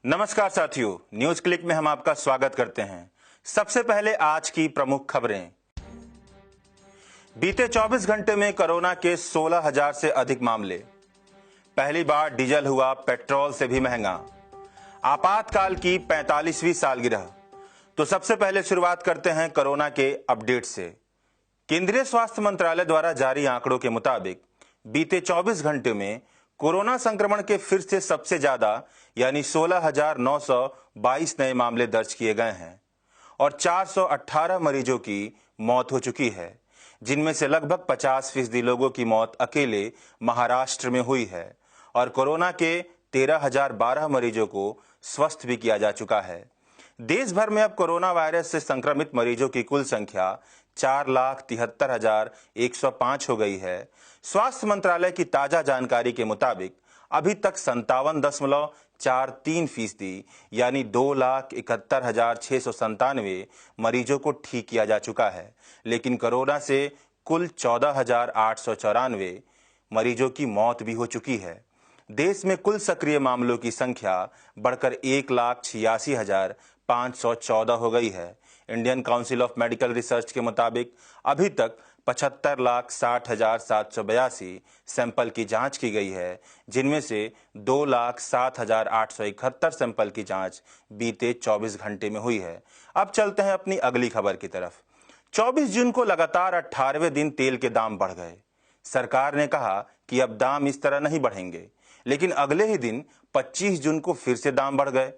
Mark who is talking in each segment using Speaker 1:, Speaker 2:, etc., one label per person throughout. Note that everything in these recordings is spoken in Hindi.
Speaker 1: नमस्कार साथियों, न्यूज क्लिक में हम आपका स्वागत करते हैं। सबसे पहले आज की प्रमुख खबरें। बीते 24 घंटे में कोरोना के 16,000 से अधिक मामले। पहली बार डीजल हुआ पेट्रोल से भी महंगा। आपातकाल की 45वीं सालगिरह। तो सबसे पहले शुरुआत करते हैं कोरोना के अपडेट से। केंद्रीय स्वास्थ्य मंत्रालय द्वारा जारी आंकड़ों के मुताबिक बीते 24 घंटे में कोरोना संक्रमण के फिर से सबसे ज्यादा यानी 16,922 नए मामले दर्ज किए गए हैं और 418 मरीजों की मौत हो चुकी है, जिनमें से लगभग 50% लोगों की मौत अकेले महाराष्ट्र में हुई है और कोरोना के 13,012 मरीजों को स्वस्थ भी किया जा चुका है। देश भर में अब कोरोना वायरस से संक्रमित मरीजों की कुल संख्या 4,73,105 हो गई है। स्वास्थ्य मंत्रालय की ताजा जानकारी के मुताबिक अभी तक 57.43% यानी 2,71,697 मरीजों को ठीक किया जा चुका है, लेकिन कोरोना से कुल 14,894 मरीजों की मौत भी हो चुकी है। देश में कुल सक्रिय मामलों की संख्या बढ़कर 1,86,514 हो गई है। Indian council of medical research के मुताबिक अभी तक 75,60,782 सैंपल की जांच की गई है, जिनमें से 2,07,871 सैंपल की जांच बीते 24 घंटे में हुई है। अब चलते हैं अपनी अगली खबर की तरफ। 24 जून को लगातार 18वें दिन तेल के दाम बढ़ गए। सरकार ने कहा कि अब दाम इस तरह नहीं बढ़ेंगे, लेकिन अगले ही दिन 25 जून को फिर से दाम बढ़ गए।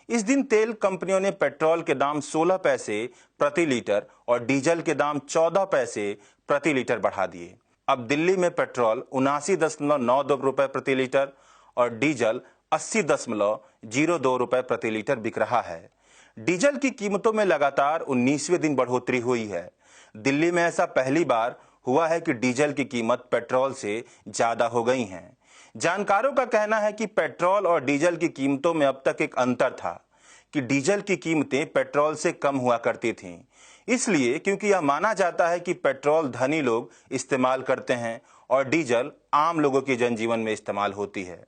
Speaker 1: इस दिन तेल कंपनियों ने पेट्रोल के दाम 16 पैसे प्रति लीटर और डीजल के दाम 14 पैसे प्रति लीटर बढ़ा दिए। अब दिल्ली में पेट्रोल 79.92 रुपए प्रति लीटर और डीजल 80.02 रुपए प्रति लीटर बिक रहा है। डीजल की कीमतों में लगातार 19वें दिन बढ़ोतरी हुई है। दिल्ली में ऐसा पहली बार हुआ है कि डीजल की कीमत पेट्रोल से ज्यादा हो गई है। जानकारों का कहना है कि पेट्रोल और डीजल की कीमतों में अब तक एक अंतर था कि डीजल की कीमतें पेट्रोल से कम हुआ करती थीं, इसलिए क्योंकि यह माना जाता है कि पेट्रोल धनी लोग इस्तेमाल करते हैं और डीजल आम लोगों के जनजीवन में इस्तेमाल होती है।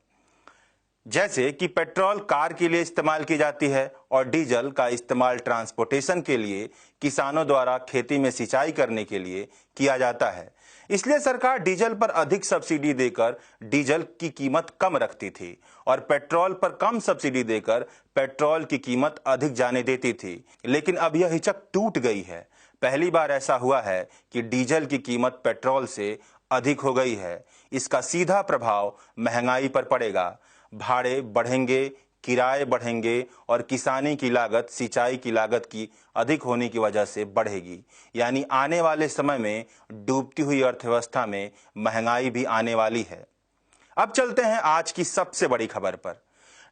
Speaker 1: जैसे कि पेट्रोल कार के लिए इस्तेमाल की जाती है और डीजल का इस्तेमाल ट्रांसपोर्टेशन के लिए किसानों द्वारा खेती में सिंचाई करने के लिए किया जाता है। इसलिए सरकार डीजल पर अधिक सब्सिडी देकर डीजल की कीमत कम रखती थी और पेट्रोल पर कम सब्सिडी देकर पेट्रोल की कीमत अधिक जाने देती थी। लेकिन अब यह हिचक टूट गई है। पहली बार ऐसा हुआ है कि डीजल की कीमत पेट्रोल से अधिक हो गई है। इसका सीधा प्रभाव महंगाई पर पड़ेगा। भाड़े बढ़ेंगे, किराए बढ़ेंगे और किसानी की लागत सिंचाई की लागत की अधिक होने की वजह से बढ़ेगी। यानी आने वाले समय में डूबती हुई अर्थव्यवस्था में महंगाई भी आने वाली है। अब चलते हैं आज की सबसे बड़ी खबर पर।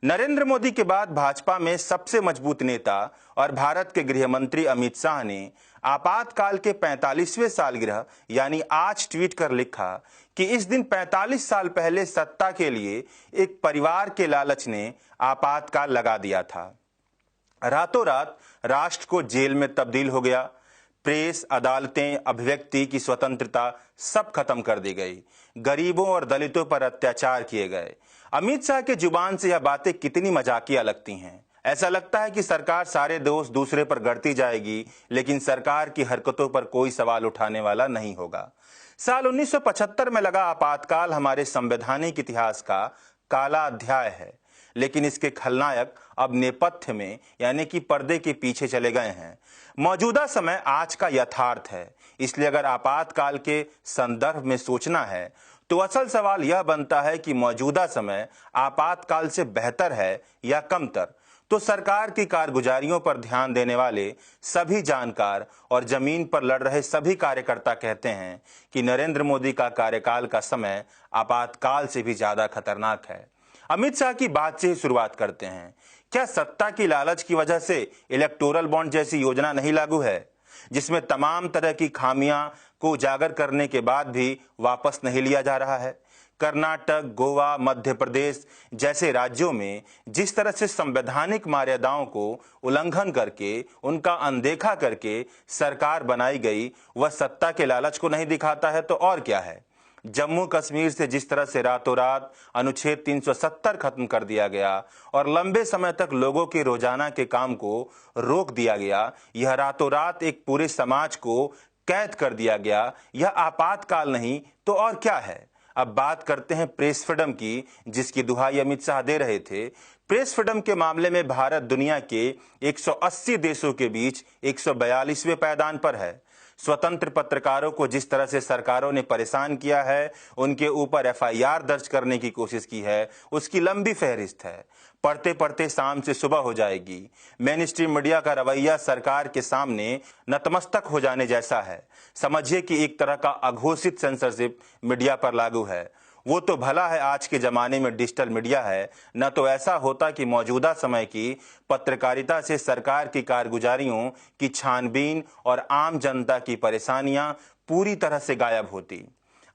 Speaker 1: नरेंद्र मोदी के बाद भाजपा में सबसे मजबूत नेता और भारत के गृह मंत्री अमित शाह ने आपातकाल के 45वें सालगिरह यानी आज ट्वीट कर लिखा कि इस दिन 45 साल पहले सत्ता के लिए एक परिवार के लालच ने आपातकाल लगा दिया था। रातों रात राष्ट्र को जेल में तब्दील हो गया। प्रेस, अदालतें, अभिव्यक्ति की स्वतंत्रता सब खत्म कर दी गई। गरीबों और दलितों पर अत्याचार किए गए। अमित शाह के जुबान से यह बातें कितनी मजाकिया लगती हैं। ऐसा लगता है कि सरकार सारे दोष दूसरे पर गढ़ती जाएगी, लेकिन सरकार की हरकतों पर कोई सवाल उठाने वाला नहीं होगा। साल 1975 में लगा आपातकाल हमारे संवैधानिक इतिहास का काला अध्याय है, लेकिन इसके खलनायक अब नेपथ्य में यानी कि पर्दे के पीछे चले गए हैं। मौजूदा समय आज का यथार्थ है। इसलिए अगर आपातकाल के संदर्भ में सोचना है तो असल सवाल यह बनता है कि मौजूदा समय आपातकाल से बेहतर है या कमतर। तो सरकार की कारगुजारियों पर ध्यान देने वाले सभी जानकार और जमीन पर लड़ रहे सभी कार्यकर्ता कहते हैं कि नरेंद्र मोदी का कार्यकाल का समय आपातकाल से भी ज्यादा खतरनाक है। अमित शाह की बात से ही शुरुआत करते हैं। क्या सत्ता की लालच की वजह से इलेक्टोरल बॉन्ड जैसी योजना नहीं लागू है, जिसमें तमाम तरह की खामियां को उजागर करने के बाद भी वापस नहीं लिया जा रहा है? कर्नाटक, गोवा, मध्य प्रदेश जैसे राज्यों में जिस तरह से संवैधानिक मर्यादाओं को उल्लंघन करके, उनका अनदेखा करके सरकार बनाई गई, वह सत्ता के लालच को नहीं दिखाता है तो और क्या है? जम्मू कश्मीर से जिस तरह से रातों रात अनुच्छेद 370 खत्म कर दिया गया और लंबे समय तक लोगों के रोजाना के काम को रोक दिया गया, यह रातों रात एक पूरे समाज को कैद कर दिया गया, यह आपातकाल नहीं तो और क्या है। अब बात करते हैं प्रेस फ्रीडम की, जिसकी दुहाई अमित शाह दे रहे थे। प्रेस फ्रीडम के मामले में भारत दुनिया के 180 देशों के बीच 142वें पायदान पर है। स्वतंत्र पत्रकारों को जिस तरह से सरकारों ने परेशान किया है, उनके ऊपर एफआईआर दर्ज करने की कोशिश की है, उसकी लंबी फहरिस्त है। पढ़ते पढ़ते शाम से सुबह हो जाएगी। मेन स्ट्रीम मीडिया का रवैया सरकार के सामने नतमस्तक हो जाने जैसा है। समझिए कि एक तरह का अघोषित सेंसरशिप मीडिया पर लागू है। वो तो भला है आज के जमाने में डिजिटल मीडिया है, न तो ऐसा होता कि मौजूदा समय की पत्रकारिता से सरकार की कारगुजारियों की छानबीन और आम जनता की परेशानियां पूरी तरह से गायब होती।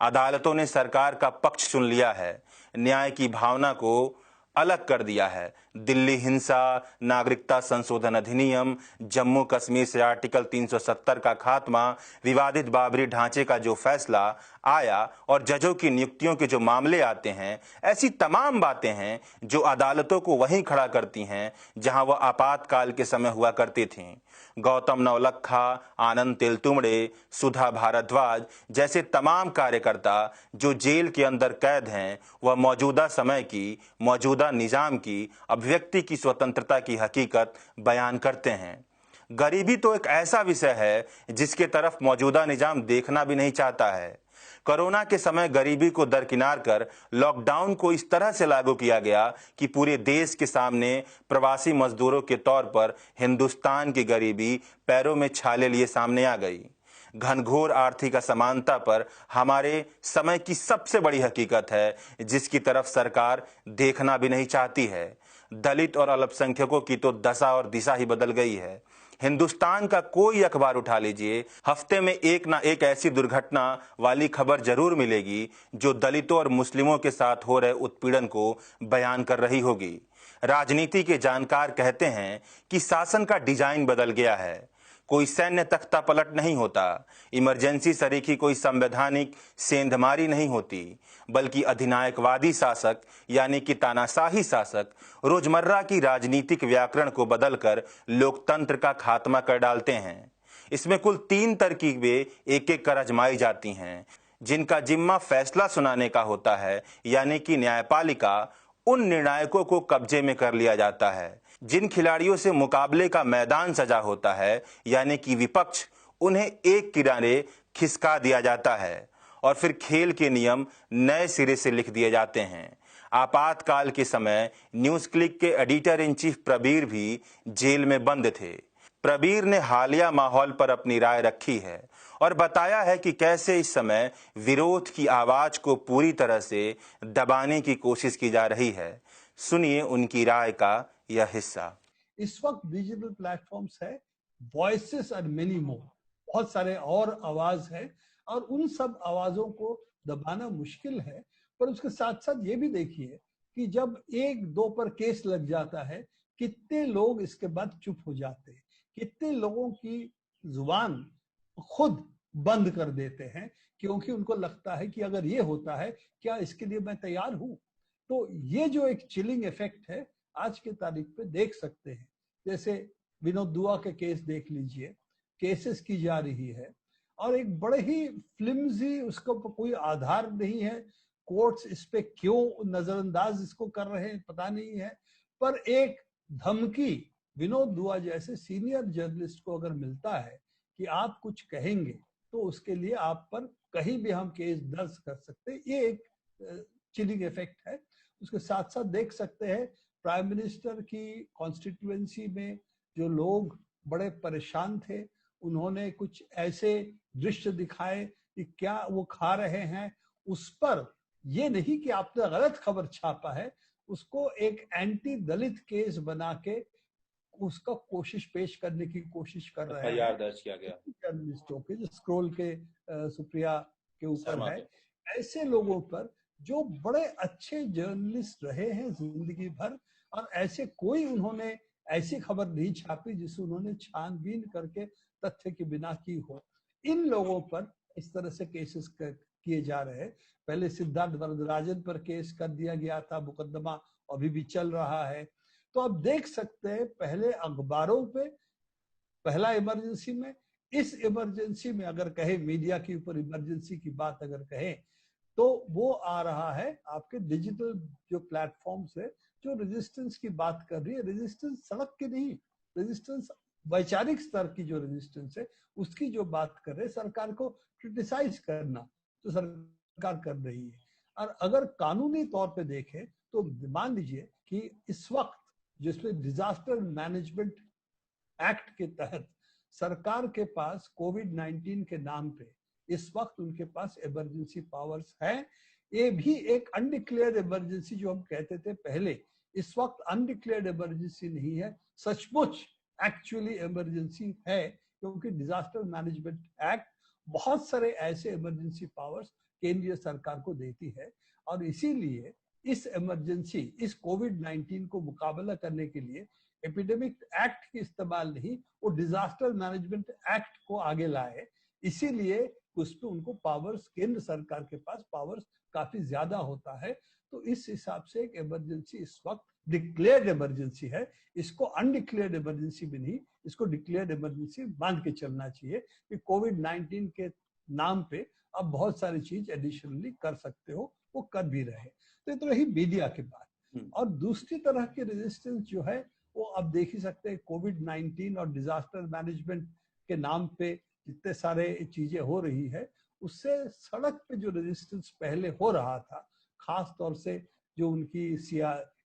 Speaker 1: अदालतों ने सरकार का पक्ष चुन लिया है, न्याय की भावना को अलग कर दिया है। दिल्ली हिंसा, नागरिकता संशोधन अधिनियम, जम्मू कश्मीर से आर्टिकल 370 का खात्मा, विवादित बाबरी ढांचे का जो फैसला आया और जजों की नियुक्तियों के जो मामले आते हैं, ऐसी तमाम बातें हैं जो अदालतों को वहीं खड़ा करती हैं जहां वह आपातकाल के समय हुआ करती थीं। गौतम नवलखा, आनंद तेलतुम्बड़े, सुधा भारद्वाज जैसे तमाम कार्यकर्ता जो जेल के अंदर कैद हैं, वह मौजूदा समय की, मौजूदा निजाम की अभिव्यक्ति की स्वतंत्रता की हकीकत बयान करते हैं। गरीबी तो एक ऐसा विषय है जिसके तरफ मौजूदा निजाम देखना भी नहीं चाहता है। कोरोना के समय गरीबी को दरकिनार कर लॉकडाउन को इस तरह से लागू किया गया कि पूरे देश के सामने प्रवासी मजदूरों के तौर पर हिंदुस्तान की गरीबी पैरों में छाले लिए सामने आ गई। घनघोर आर्थिक असमानता पर हमारे समय की सबसे बड़ी हकीकत है जिसकी तरफ सरकार देखना भी नहीं चाहती है। दलित और अल्पसंख्यकों की तो दशा और दिशा ही बदल गई है। हिंदुस्तान का कोई अखबार उठा लीजिए, हफ्ते में एक ना एक ऐसी दुर्घटना वाली खबर जरूर मिलेगी जो दलितों और मुस्लिमों के साथ हो रहे उत्पीड़न को बयान कर रही होगी। राजनीति के जानकार कहते हैं कि शासन का डिजाइन बदल गया है। कोई सैन्य तख्ता पलट नहीं होता, इमरजेंसी सरीखी कोई संवैधानिक सेंधमारी नहीं होती, बल्कि अधिनायकवादी शासक यानी कि तानाशाही शासक रोजमर्रा की राजनीतिक व्याकरण को बदलकर लोकतंत्र का खात्मा कर डालते हैं। इसमें कुल 3 तरकीबें एक एक कर आजमाई जाती हैं, जिनका जिम्मा फैसला सुनाने का होता है, यानी कि न्यायपालिका उन निर्णायकों को कब्जे में कर लिया जाता है। जिन खिलाड़ियों से मुकाबले का मैदान सजा होता है, यानी कि विपक्ष, उन्हें एक किनारे खिसका दिया जाता है और फिर खेल के नियम नए सिरे से लिख दिए जाते हैं। आपातकाल के समय न्यूज क्लिक के एडिटर इन चीफ प्रबीर भी जेल में बंद थे। प्रबीर ने हालिया माहौल पर अपनी राय रखी है और बताया है कि कैसे इस समय विरोध की आवाज को पूरी तरह से दबाने की कोशिश की जा रही है। सुनिए उनकी राय का यह हिस्सा।
Speaker 2: इस वक्त डिजिटल प्लेटफॉर्म्स है, वॉइसेस और मेनी मोर, बहुत सारे और आवाज है और उन सब आवाजों को दबाना मुश्किल है। पर उसके साथ साथ ये भी देखिए कि जब 1-2 पर केस लग जाता है, कितने लोग इसके बाद चुप हो जाते हैं, कितने लोगों की जुबान खुद बंद कर देते हैं क्योंकि उनको लगता है कि अगर ये होता है, क्या इसके लिए मैं तैयार हूं। तो ये जो एक चिलिंग इफेक्ट है आज के तारीख पे देख सकते हैं। जैसे विनोद दुआ के केस देख लीजिए, केसेस की जा रही है और एक बड़े ही फ्लिम्जी, उसका कोई आधार नहीं है। कोर्ट्स इस पे क्यों नजरअंदाज इसको कर रहे हैं पता नहीं है। पर एक धमकी विनोद दुआ जैसे सीनियर जर्नलिस्ट को अगर मिलता है कि आप कुछ कहेंगे तो उसके लिए आप पर कहीं भी हम केस दर्ज कर सकते हैं, ये एक चिलिंग इफेक्ट है। उसके साथ साथ देख सकते हैं प्राइम मिनिस्टर की कॉन्स्टिट्यूएंसी में जो लोग बड़े परेशान थे, उन्होंने कुछ ऐसे दृश्य दिखाए कि क्या वो खा रहे हैं। उस पर ये नहीं कि आपने गलत खबर छापा है, उसको एक एंटी दलित केस बना के उसका कोशिश पेश करने की कोशिश कर रहे हैं।
Speaker 1: दर्ज किया गया
Speaker 2: जर्नलिस्टों के जो स्क्रोल के सुप्रिया के ऊपर है। ऐसे लोगों पर जो बड़े अच्छे जर्नलिस्ट रहे हैं जिंदगी भर और ऐसे कोई उन्होंने ऐसी खबर नहीं छापी जिसे उन्होंने छानबीन करके तथ्य की बिना की हो। इन लोगों पर इस तरह से केसेस किए जा रहे हैं। पहले सिद्धार्थ वरदराजन पर केस कर दिया गया था, मुकदमा अभी भी चल रहा है। तो आप देख सकते हैं पहले अखबारों पे पहला इमरजेंसी में, इस इमरजेंसी में अगर कहे मीडिया के ऊपर इमरजेंसी की बात अगर कहें तो वो आ रहा है आपके डिजिटल जो प्लेटफॉर्म्स है, जो रेजिस्टेंस की बात कर रही है। रेजिस्टेंस सड़क की नहीं, रेजिस्टेंस वैचारिक स्तर की जो रेजिस्टेंस है उसकी जो बात कर रहे हैं, सरकार को क्रिटिसाइज करना तो सरकार कर रही है। और अगर कानूनी तौर पे देखें तो मान लीजिए कि इस वक्त जिसमें डिजास्टर मैनेजमेंट एक्ट के तहत सरकार के पास कोविड-19 के नाम पे इस वक्त उनके पास इमरजेंसी पावर्स है। ये भी एक अनडिक्लेयर्ड इमरजेंसी जो हम कहते थे पहले, इस वक्त अनडिक्लेयर्ड इमरजेंसी नहीं है, सचमुच एक्चुअली इमरजेंसी है, क्योंकि डिजास्टर मैनेजमेंट एक्ट बहुत सारे ऐसे इमरजेंसी पावर्स केंद्रीय सरकार को देती है। और इसीलिए इस इमरजेंसी, इस कोविड-19 को मुकाबला करने के लिए एपिडेमिक एक्ट के इस्तेमाल नहीं, वो डिजास्टर मैनेजमेंट एक्ट को आगे लाए। इसीलिए उसमें उनको पावर्स, केंद्र सरकार के पास पावर्स काफी ज्यादा होता है। तो इस हिसाब से एक इमरजेंसी इस वक्त डिक्लेयर्ड इमरजेंसी है, इसको अनडिक्लेयर्ड इमरजेंसी भी नहीं, इसको डिक्लेयर्ड इमरजेंसी मान के चलना चाहिए कि कोविड-19 के नाम पे अब बहुत सारी चीज एडिशनली कर सकते हो, वो कर भी रहे। तो ये तो रही मीडिया की बात। और दूसरी तरह की रेजिस्टेंस जो है वो अब देख ही सकते हैं, कोविड-19 और डिजास्टर मैनेजमेंट के नाम पे जितने सारे चीजें हो रही है, उससे सड़क पे जो रेजिस्टेंस पहले हो रहा था, खास तौर से जो उनकी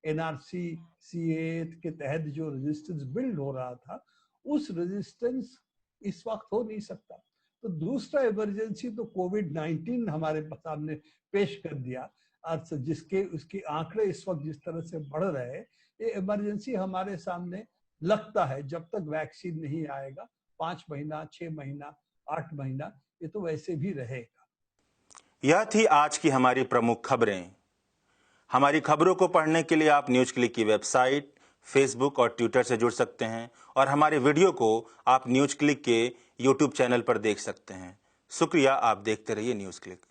Speaker 2: एनआरसी सीए के तहत जो रेजिस्टेंस बिल्ड हो रहा था, उस रेजिस्टेंस इस वक्त हो नहीं सकता। तो दूसरा इमरजेंसी तो कोविड-19 हमारे सामने पेश कर दिया, जिसके उसके आंकड़े इस वक्त जिस तरह से बढ़ रहे हैं, ये इमरजेंसी हमारे सामने लगता है जब तक वैक्सीन नहीं आएगा, 5 महीना, 6 महीना, 8 महीना, ये तो वैसे भी रहेगा।
Speaker 1: यह थी आज की हमारी प्रमुख खबरें। हमारी खबरों को पढ़ने के लिए आप न्यूज क्लिक की वेबसाइट, फेसबुक और ट्विटर से जुड़ सकते हैं और हमारे वीडियो को आप न्यूज क्लिक के यूट्यूब चैनल पर देख सकते हैं। शुक्रिया, आप देखते रहिए न्यूज क्लिक।